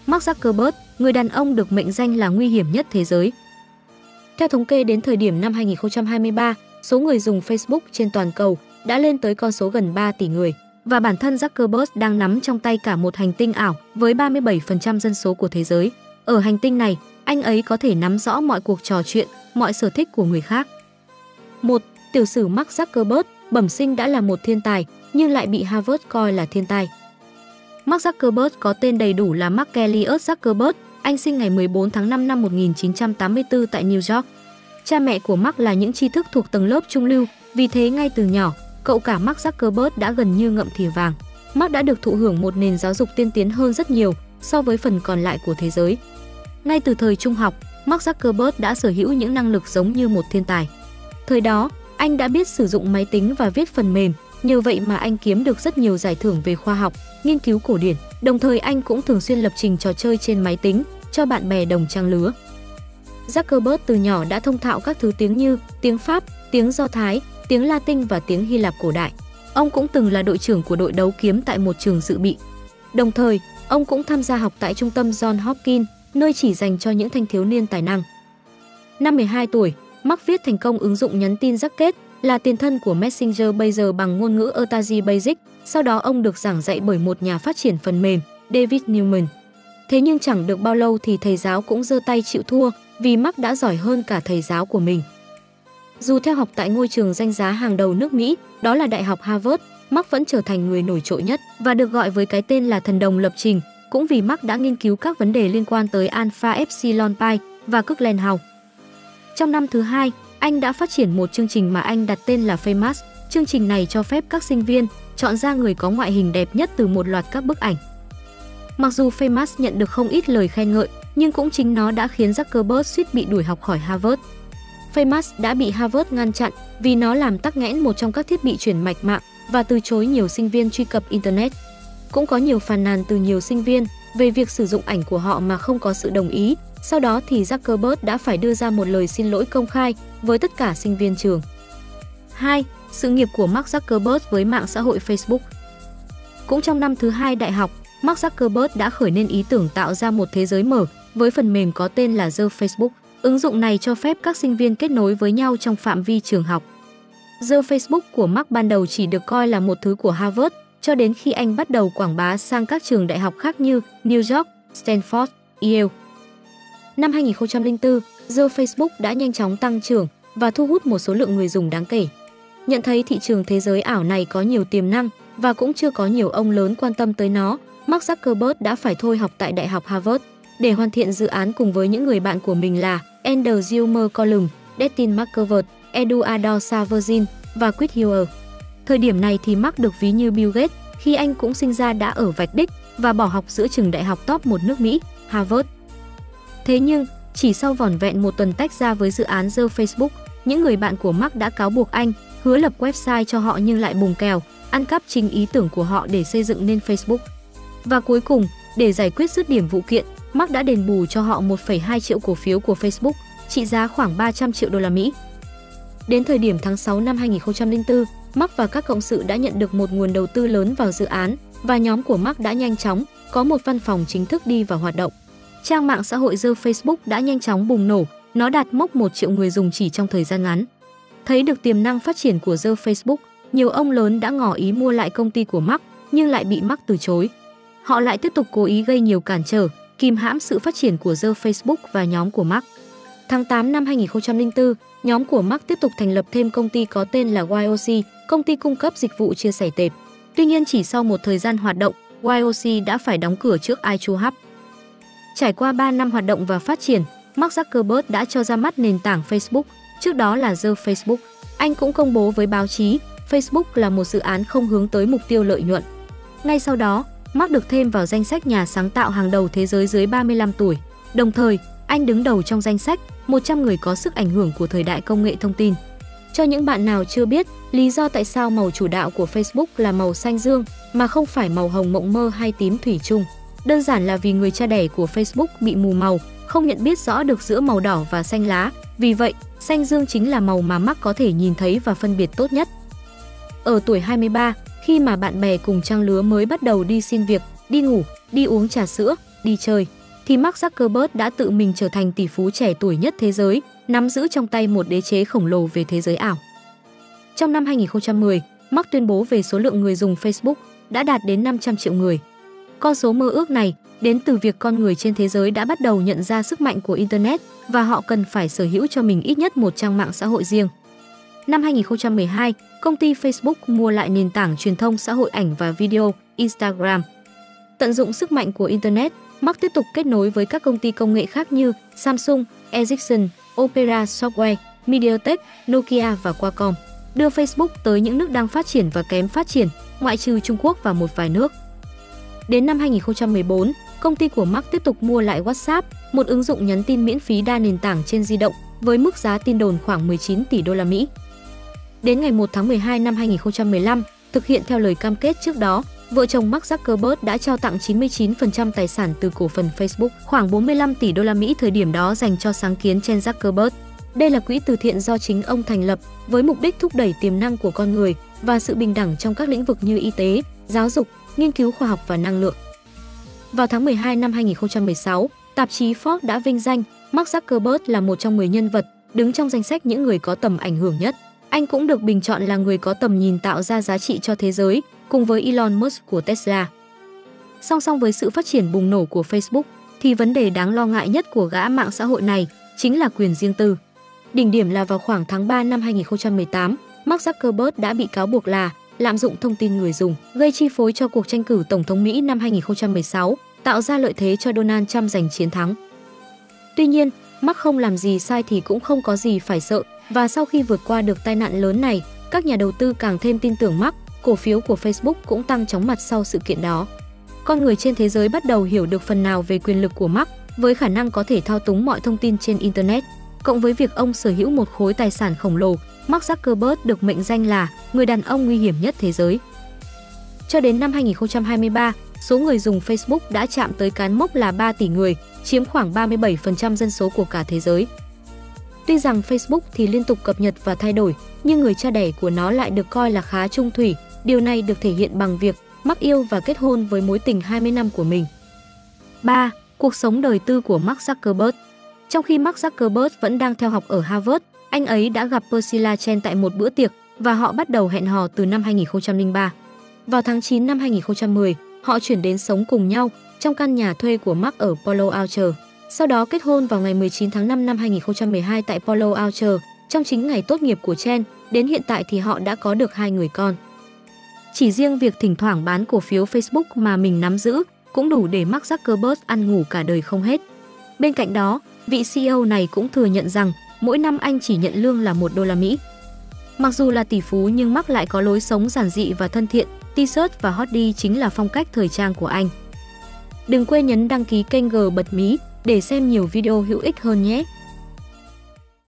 Mark Zuckerberg, người đàn ông được mệnh danh là nguy hiểm nhất thế giới. Theo thống kê đến thời điểm năm 2023, số người dùng Facebook trên toàn cầu đã lên tới con số gần 3 tỷ người. Và bản thân Zuckerberg đang nắm trong tay cả một hành tinh ảo với 37% dân số của thế giới. Ở hành tinh này, anh ấy có thể nắm rõ mọi cuộc trò chuyện, mọi sở thích của người khác. 1. Tiểu sử Mark Zuckerberg, bẩm sinh đã là một thiên tài, nhưng lại bị Harvard coi là thiên tài. Mark Zuckerberg có tên đầy đủ là Mark Elliott Zuckerberg, anh sinh ngày 14 tháng 5 năm 1984 tại New York. Cha mẹ của Mark là những tri thức thuộc tầng lớp trung lưu, vì thế ngay từ nhỏ, cậu cả Mark Zuckerberg đã gần như ngậm thìa vàng. Mark đã được thụ hưởng một nền giáo dục tiên tiến hơn rất nhiều so với phần còn lại của thế giới. Ngay từ thời trung học, Mark Zuckerberg đã sở hữu những năng lực giống như một thiên tài. Thời đó, anh đã biết sử dụng máy tính và viết phần mềm, nhờ vậy mà anh kiếm được rất nhiều giải thưởng về khoa học, nghiên cứu cổ điển. Đồng thời anh cũng thường xuyên lập trình trò chơi trên máy tính cho bạn bè đồng trang lứa. Zuckerberg từ nhỏ đã thông thạo các thứ tiếng như tiếng Pháp, tiếng Do Thái, tiếng Latin và tiếng Hy Lạp cổ đại. Ông cũng từng là đội trưởng của đội đấu kiếm tại một trường dự bị. Đồng thời, ông cũng tham gia học tại trung tâm John Hopkins, nơi chỉ dành cho những thanh thiếu niên tài năng. Năm 12 tuổi, Mark viết thành công ứng dụng nhắn tin Zacket, là tiền thân của Messenger bây giờ bằng ngôn ngữ Ertazi Basic. Sau đó ông được giảng dạy bởi một nhà phát triển phần mềm, David Newman. Thế nhưng chẳng được bao lâu thì thầy giáo cũng giơ tay chịu thua, vì Mark đã giỏi hơn cả thầy giáo của mình. Dù theo học tại ngôi trường danh giá hàng đầu nước Mỹ, đó là Đại học Harvard, Mark vẫn trở thành người nổi trội nhất và được gọi với cái tên là thần đồng lập trình, cũng vì Mark đã nghiên cứu các vấn đề liên quan tới Alpha Epsilon Pi và Kirkland House. Trong năm thứ hai, anh đã phát triển một chương trình mà anh đặt tên là Famous. Chương trình này cho phép các sinh viên chọn ra người có ngoại hình đẹp nhất từ một loạt các bức ảnh. Mặc dù Famous nhận được không ít lời khen ngợi, nhưng cũng chính nó đã khiến Zuckerberg suýt bị đuổi học khỏi Harvard. Famous đã bị Harvard ngăn chặn vì nó làm tắc nghẽn một trong các thiết bị chuyển mạch mạng và từ chối nhiều sinh viên truy cập Internet. Cũng có nhiều phàn nàn từ nhiều sinh viên về việc sử dụng ảnh của họ mà không có sự đồng ý. Sau đó thì Zuckerberg đã phải đưa ra một lời xin lỗi công khai với tất cả sinh viên trường. 2. Sự nghiệp của Mark Zuckerberg với mạng xã hội Facebook. Cũng trong năm thứ hai đại học, Mark Zuckerberg đã khởi lên ý tưởng tạo ra một thế giới mở với phần mềm có tên là The Facebook. Ứng dụng này cho phép các sinh viên kết nối với nhau trong phạm vi trường học. The Facebook của Mark ban đầu chỉ được coi là một thứ của Harvard, cho đến khi anh bắt đầu quảng bá sang các trường đại học khác như New York, Stanford, Yale. Năm 2004, The Facebook đã nhanh chóng tăng trưởng và thu hút một số lượng người dùng đáng kể. Nhận thấy thị trường thế giới ảo này có nhiều tiềm năng và cũng chưa có nhiều ông lớn quan tâm tới nó, Mark Zuckerberg đã phải thôi học tại Đại học Harvard để hoàn thiện dự án cùng với những người bạn của mình là Andrew McCollum, Destin McCovert, Eduardo Saverin và Quid Heuer. Thời điểm này thì Mark được ví như Bill Gates khi anh cũng sinh ra đã ở vạch đích và bỏ học giữa trường đại học top 1 nước Mỹ, Harvard. Thế nhưng, chỉ sau vỏn vẹn một tuần tách ra với dự án The Facebook, những người bạn của Mark đã cáo buộc anh hứa lập website cho họ nhưng lại bùng kèo, ăn cắp chính ý tưởng của họ để xây dựng nên Facebook. Và cuối cùng, để giải quyết dứt điểm vụ kiện, Mark đã đền bù cho họ 1,2 triệu cổ phiếu của Facebook, trị giá khoảng 300 triệu đô la Mỹ. Đến thời điểm tháng 6 năm 2004, Mark và các cộng sự đã nhận được một nguồn đầu tư lớn vào dự án và nhóm của Mark đã nhanh chóng có một văn phòng chính thức đi vào hoạt động. Trang mạng xã hội The Facebook đã nhanh chóng bùng nổ, nó đạt mốc 1 triệu người dùng chỉ trong thời gian ngắn. Thấy được tiềm năng phát triển của The Facebook, nhiều ông lớn đã ngỏ ý mua lại công ty của Mark nhưng lại bị Mark từ chối. Họ lại tiếp tục cố ý gây nhiều cản trở, kìm hãm sự phát triển của The Facebook và nhóm của Mark. Tháng 8 năm 2004, nhóm của Mark tiếp tục thành lập thêm công ty có tên là YOC, công ty cung cấp dịch vụ chia sẻ tệp. Tuy nhiên chỉ sau một thời gian hoạt động, YOC đã phải đóng cửa trước iChowhub. Trải qua 3 năm hoạt động và phát triển, Mark Zuckerberg đã cho ra mắt nền tảng Facebook, trước đó là The Facebook. Anh cũng công bố với báo chí, Facebook là một dự án không hướng tới mục tiêu lợi nhuận. Ngay sau đó, Mark được thêm vào danh sách nhà sáng tạo hàng đầu thế giới dưới 35 tuổi. Đồng thời, anh đứng đầu trong danh sách 100 người có sức ảnh hưởng của thời đại công nghệ thông tin. Cho những bạn nào chưa biết, lý do tại sao màu chủ đạo của Facebook là màu xanh dương mà không phải màu hồng mộng mơ hay tím thủy chung. Đơn giản là vì người cha đẻ của Facebook bị mù màu, không nhận biết rõ được giữa màu đỏ và xanh lá. Vì vậy, xanh dương chính là màu mà Mark có thể nhìn thấy và phân biệt tốt nhất. Ở tuổi 23, khi mà bạn bè cùng trang lứa mới bắt đầu đi xin việc, đi ngủ, đi uống trà sữa, đi chơi, thì Mark Zuckerberg đã tự mình trở thành tỷ phú trẻ tuổi nhất thế giới, nắm giữ trong tay một đế chế khổng lồ về thế giới ảo. Trong năm 2010, Mark tuyên bố về số lượng người dùng Facebook đã đạt đến 500 triệu người. Con số mơ ước này đến từ việc con người trên thế giới đã bắt đầu nhận ra sức mạnh của Internet và họ cần phải sở hữu cho mình ít nhất một trang mạng xã hội riêng. Năm 2012, công ty Facebook mua lại nền tảng truyền thông xã hội ảnh và video Instagram. Tận dụng sức mạnh của Internet, Mark tiếp tục kết nối với các công ty công nghệ khác như Samsung, Ericsson, Opera Software, MediaTek, Nokia và Qualcomm, đưa Facebook tới những nước đang phát triển và kém phát triển, ngoại trừ Trung Quốc và một vài nước. Đến năm 2014, công ty của Mark tiếp tục mua lại WhatsApp, một ứng dụng nhắn tin miễn phí đa nền tảng trên di động, với mức giá tin đồn khoảng 19 tỷ đô la Mỹ. Đến ngày 1 tháng 12 năm 2015, thực hiện theo lời cam kết trước đó, vợ chồng Mark Zuckerberg đã trao tặng 99% tài sản từ cổ phần Facebook, khoảng 45 tỷ đô la Mỹ thời điểm đó dành cho sáng kiến trên Zuckerberg. Đây là quỹ từ thiện do chính ông thành lập, với mục đích thúc đẩy tiềm năng của con người và sự bình đẳng trong các lĩnh vực như y tế, giáo dục, nghiên cứu khoa học và năng lượng. Vào tháng 12 năm 2016, tạp chí Forbes đã vinh danh Mark Zuckerberg là một trong 10 nhân vật đứng trong danh sách những người có tầm ảnh hưởng nhất. Anh cũng được bình chọn là người có tầm nhìn tạo ra giá trị cho thế giới, cùng với Elon Musk của Tesla. Song song với sự phát triển bùng nổ của Facebook, thì vấn đề đáng lo ngại nhất của gã mạng xã hội này chính là quyền riêng tư. Đỉnh điểm là vào khoảng tháng 3 năm 2018, Mark Zuckerberg đã bị cáo buộc là lạm dụng thông tin người dùng, gây chi phối cho cuộc tranh cử Tổng thống Mỹ năm 2016, tạo ra lợi thế cho Donald Trump giành chiến thắng. Tuy nhiên, Mark không làm gì sai thì cũng không có gì phải sợ, và sau khi vượt qua được tai nạn lớn này, các nhà đầu tư càng thêm tin tưởng Mark, cổ phiếu của Facebook cũng tăng chóng mặt sau sự kiện đó. Con người trên thế giới bắt đầu hiểu được phần nào về quyền lực của Mark, với khả năng có thể thao túng mọi thông tin trên Internet. Cộng với việc ông sở hữu một khối tài sản khổng lồ, Mark Zuckerberg được mệnh danh là người đàn ông nguy hiểm nhất thế giới. Cho đến năm 2023, số người dùng Facebook đã chạm tới cán mốc là 3 tỷ người, chiếm khoảng 37% dân số của cả thế giới. Tuy rằng Facebook thì liên tục cập nhật và thay đổi, nhưng người cha đẻ của nó lại được coi là khá chung thủy. Điều này được thể hiện bằng việc Mark yêu và kết hôn với mối tình 20 năm của mình. 3. Cuộc sống đời tư của Mark Zuckerberg. Trong khi Mark Zuckerberg vẫn đang theo học ở Harvard, anh ấy đã gặp Priscilla Chen tại một bữa tiệc và họ bắt đầu hẹn hò từ năm 2003. Vào tháng 9 năm 2010, họ chuyển đến sống cùng nhau trong căn nhà thuê của Mark ở Palo Alto. Sau đó kết hôn vào ngày 19 tháng 5 năm 2012 tại Palo Alto, trong chính ngày tốt nghiệp của Chen. Đến hiện tại thì họ đã có được 2 người con. Chỉ riêng việc thỉnh thoảng bán cổ phiếu Facebook mà mình nắm giữ cũng đủ để Mark Zuckerberg ăn ngủ cả đời không hết. Bên cạnh đó, vị CEO này cũng thừa nhận rằng mỗi năm anh chỉ nhận lương là $1. Mặc dù là tỷ phú nhưng Mark lại có lối sống giản dị và thân thiện, t-shirt và hoodie chính là phong cách thời trang của anh. Đừng quên nhấn đăng ký kênh G Bật Mí để xem nhiều video hữu ích hơn nhé!